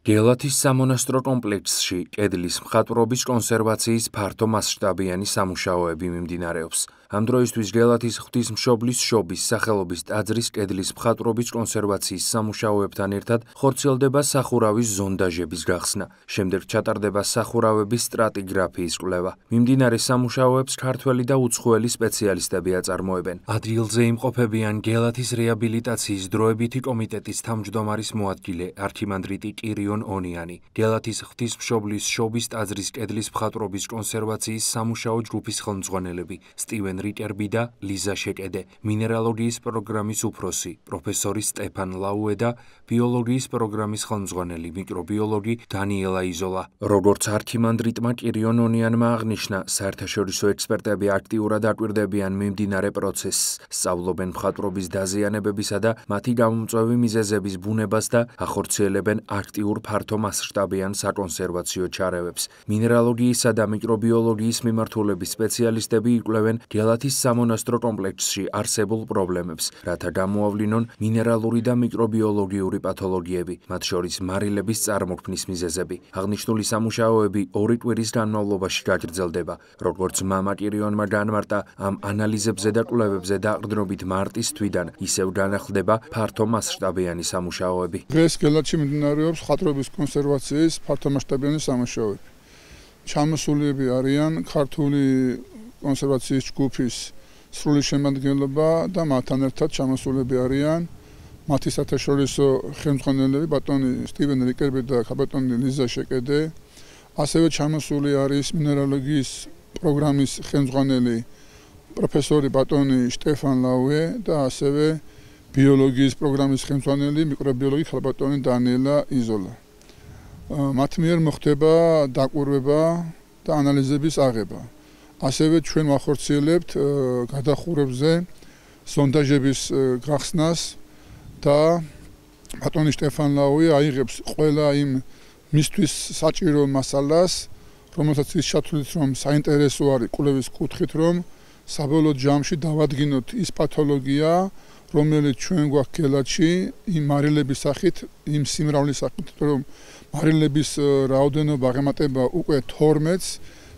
გელათის სამონასტრო კომპლექსში კედლის მხატვრობის კონსერვაციის ფართო მასშტაბიანი სამუშაოები მიმდინარეობს. Ამ დროისთვის გელათის ღვთისმშობლის შობის სახელობის ტაძრის კედლის მხატვრობის კონსერვაციის სამუშაოებთან ერთად ხორციელდება სახურავის ზონდაჟების გახსნა. შემდეგ ჩატარდება სახურავების სტრატიგრაფიის კვლევა. მიმდინარე სამუშაოებს ქართველი და უცხოელი სპეციალისტები აწარმოებენ. ადგილზე იმყოფებიან გელათის რეაბილიტაციის დროებითი კომიტეტის თავმჯდომარის მოადგილე არქიმანდრიტი კირიონ ონიანი, გელათის ღვთისმშობლის შობის ტაძრის კედლის მხატვრობის კონსერვაციის სამუშაო ჯგუფის ხელმძღვანელები სტივენ რიკერბი და ლიზა შეკედე, მინერალოგიის პროგრამის უფროსი პროფესორი სტეფან ლაუე და ბიოლოგიის პროგრამის ხელმძღვანელი მიკრობიოლოგი დანიელა იზოლა. როგორც არქიმანდრიტმა კირიონ ონიანმა აღნიშნა, საერთაშორისო ექსპერტები აქტიურად აკვირდებიან მიმდინარე პროცესს, სწავლობენ მხატვრობის დაზიანებებისა და მათი გამომწვევი მიზეზების ბუნებას და ახორციელებენ აქტიურ ფართო მასშტაბიან საკონსერვაციო ჩარევებს. მინერალოგიისა და მიკრობიოლოგიის მიმართულების სპეციალისტები იკვლევენ გელათის სამონასტრო კომპლექსში არსებულ პრობლემებს, რათა გამოავლინონ მინერალური და მიკრობიოლოგიური პათოლოგიები, მათ შორის მარილების წარმოქმნის მიზეზები. აღნიშნული სამუშაოები 2 კვირის განმავლობაში გაგრძელდება. როგორც მამა კირიონმა განმარტა, ამ ანალიზებზე და კვლევებზე დაყრდნობით მარტის თვიდან ისევ განახლდება ფართო მასშტაბიანი სამუშაოები. დღეს გელათში მიმდინარეობს მხატვრობის კონსერვაციის ფართომასშტაბიანი სამუშაოები. ჩამოსულები არიან ქართული კონსერვაციის ჯგუფის სრული შემადგენლობა და მათთან ერთად ჩამოსულები არიან მათი საერთაშორისო ხელმძღვანელები ბატონი სტივენ რიკერბი და ბატონი ლიზა შეკედე. ასევე ჩამოსული არის მინერალოგიის პროგრამის ხელმძღვანელი პროფესორი ბატონი სტეფან ლაუე და ასევე ბიოლოგიის პროგრამის ხელმძღვანელი მიკრობიოლოგი ბატონი დანიელა იზოლა. მათ მიერ მოხდება დაკვირვება და ანალიზების აღება. ასევე ჩვენ ვახორციელებთ გადახურებზე ზონდაჟების გახსნას და ბატონი სტეფან ლაუე აიღებს ყველა იმ მისთვის საჭირო მასალას, რომელსაც ის ჩათვლით, რომ საინტერესო არის კვლევის კუთხით, რომ საბოლოო ჯამში დავადგინოთ ის პათოლოგია, რომელიც ჩვენ გვაქვს გელათში, იმ მარილების სახით, იმ სიმრავლის სახით, რომ მარილების რაოდენობა აღემატება უკვე 12-ს,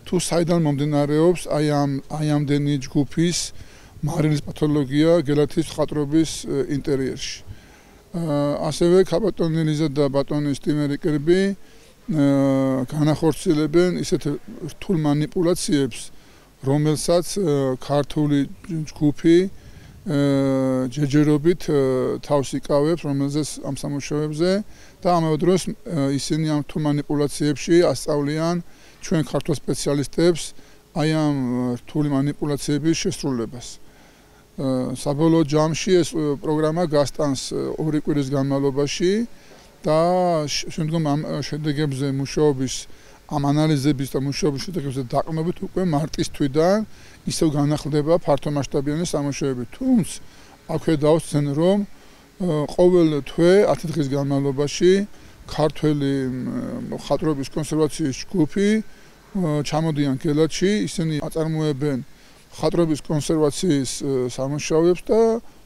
თუ საიდან მომდინარეობს აი ამდენი ჯგუფის მარილის პათოლოგია გელათის მხატვრობის ინტერიერში. ასევე ბატონი ლიზა და ბატონი სტივენ რიკერბი განახორციელებენ ისეთ რთულ მანიპულაციებს, რომელსაც ქართული ჯგუფი ჯერჯერობით თავს იკავებს, რომელზეც ამ სამუშაოებზე და ამავე დროს ისინი ამ რთულ მანიპულაციებში ასწავლიან ჩვენ ქართულ სპეციალისტებს აი ამ რთული მანიპულაციების შესრულებას. საბოლოო ჯამში ეს პროგრამა გასტანს 2 კვირის განმავლობაში და შემდგომ ამ შედეგებზე მუშაობის ამ ანალიზების და მუშაობის შედეგებზე დაყრდნობით უკვე მარტის თვიდან ისევ განახლდება ფართომასშტაბიანი სამუშაოები. თუმცა აქვე დავსცენ, რომ ყოველ თვე 10 დღის განმავლობაში ქართველი მხატვრობის კონსერვაციის ჯგუფი ჩამოდიან გელათში, ისინი აწარმოებენ მხატვრობის კონსერვაციის სამუშაოებს და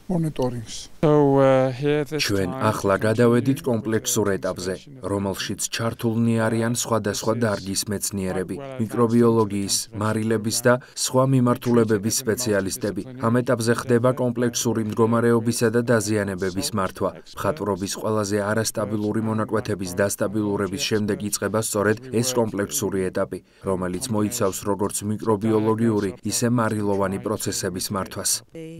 მონიტორინგს. ჩვენ ახლა გადავედით კომპლექსურ ეტაპზე, რომელშიც ჩართულნი არიან სხვადასხვა დარგის მეცნიერები, მიკრობიოლოგიის, მარილების და სხვა მიმართულებების სპეციალისტები. ამ ეტაპზე ხდება კომპლექსური მდგომარეობისა და დაზიანებების მართვა. მხატვრობის ყველაზე არასტაბილური მონაკვეთების დასტაბილურების შემდეგ იწყება სწორედ ეს კომპლექსური ეტაპი, რომელიც მოიცავს როგორც მიკრობიოლოგიური, ისე მარილოვანი პროცესების მართვას.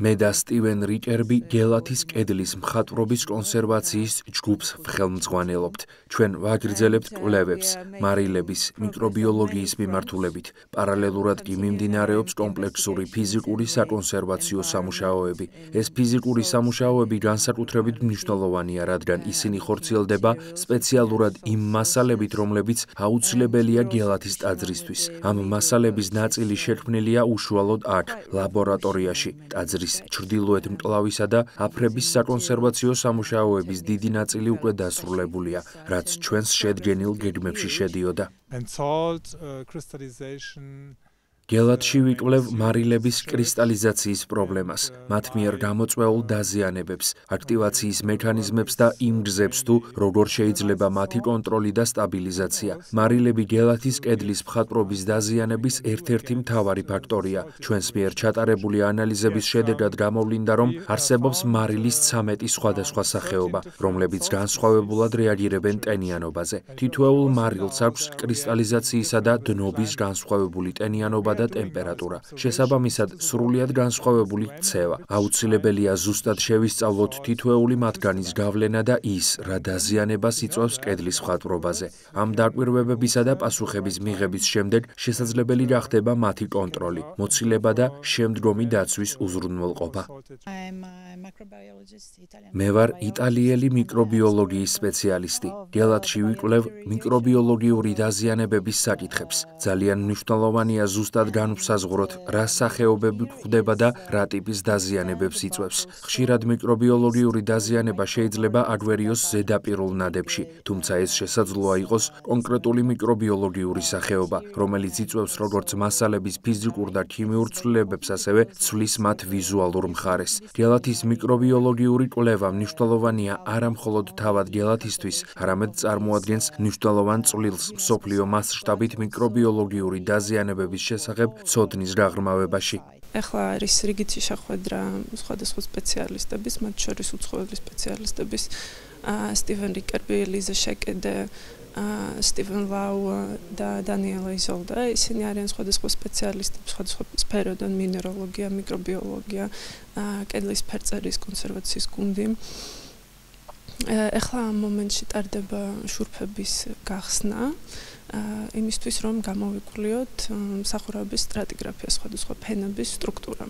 მე და სტივენ რიკერბი გელათის კედლის მხატვრობის კონსერვაციის ჯგუფს ვხელმძღვანელობთ. ჩვენ ვაგრძელებთ კვლევებს მარილების, მიკრობიოლოგიის მიმართულებით. პარალელურად კი მიმდინარეობს კომპლექსური ფიზიკური საკონსერვაციო სამუშაოები. ეს ფიზიკური სამუშაოები განსაკუთრებით მნიშვნელოვანია, რადგან ისინი ხორციელდება სპეციალურად იმ მასალებით, რომლებიც აუცილებელია გელათის ტაძრისთვის. ამ მასალების ნაწილი შექმნილია უშუალოდ აქ, ლაბორატორიაში, ტაძრის ჩრდილოეთ მკლავისა და აფრების საკონსერვაციო სამუშაოების დიდი ნაწილი უკვე დასრულებულია, რაც ჩვენს შედგენილ გეგმებში შედიოდა. გელათში ვიკვლევ მარილების კრისტალიზაციის პრობლემას, მათ მიერ გამოწვეულ დაზიანებებს, აქტივაციის მექანიზმებს და იმ გზებს თუ როგორ შეიძლება მათი კონტროლი და სტაბილიზაცია. მარილები გელათის კედლის მხატვრობის დაზიანების ერთ-ერთი მთავარი ფაქტორია. ჩვენს მიერ ჩატარებული ანალიზების შედეგად გამოვლინდა, რომ არსებობს მარილის 13 სხვადასხვა სახეობა, რომლებიც განსხვავებულად რეაგირებენ ტენიანობაზე. თითოეულ მარილს აქვს კრისტალიზაციისა და დნობის განსხვავებული ტენიანობა და ტემპერატურა. შესაბამისად, სრულიად განსხვავებული ქცევა. აუცილებელია ზუსტად შევისწავლოთ თითოეული მათგანის გავლენა და ის, რა დაზიანებას იწვევს კედლის მხატვრობაზე. ამ დაკვირვებებისა და პასუხების მიღების შემდეგ შესაძლებელი გახდება მათი კონტროლი, მოცილება და შემდგომი დაცვის უზრუნველყოფა. მე ვარ იტალიელი მიკრობიოლოგიის სპეციალისტი. გელათში ვიკვლევ მიკრობიოლოგიური დაზიანებების საკითხებს. ძალიან მნიშვნელოვანია ზუსტად განვსაზღვროთ, რა სახეობები გვხვდება და რა ტიპის დაზიანებებს იწვევს. ხშირად მიკრობიოლოგიური დაზიანება შეიძლება აგვერიოს ზედაპირულ ნადებში, თუმცა ეს შესაძლოა იყოს კონკრეტული მიკრობიოლოგიური სახეობა, რომელიც იწვევს როგორც მასალების ფიზიკურ და ქიმიურ ცვლილებებს, ასევე ცვლის მათ ვიზუალურ მხარეს. გელათის მიკრობიოლოგიური კვლევა მნიშვნელოვანია არა მხოლოდ თავად გელათისთვის, არამედ წარმოადგენს მნიშვნელოვან წვლილს მსოფლიო მასშტაბით მიკრობიოლოგიური დაზიანებების შესახებ ცოდნის გაღრმავებაში. Ეხლა არის რიგითი შეხვედრა სხვადასხვა სპეციალისტების, მათ შორის უცხოელი სპეციალისტების, სტივენ რიკერბი, ლიზა შეკედე, სტივენ ლაუ და დანიელა იზოლდა. ისინი არიან სხვადასხვა სპეციალისტები, სხვადასხვა სფეროდან, მინეროლოგია, მიკრობიოლოგია, კედლის ფერწერის კონსერვაციის გუნდი. ეხლა ამ მომენტში ტარდება შურფების გახსნა, იმისთვის რომ გამოვიკვლიოთ სახურავების სტრატიგრაფია, სხვადასხვა ფენების სტრუქტურა.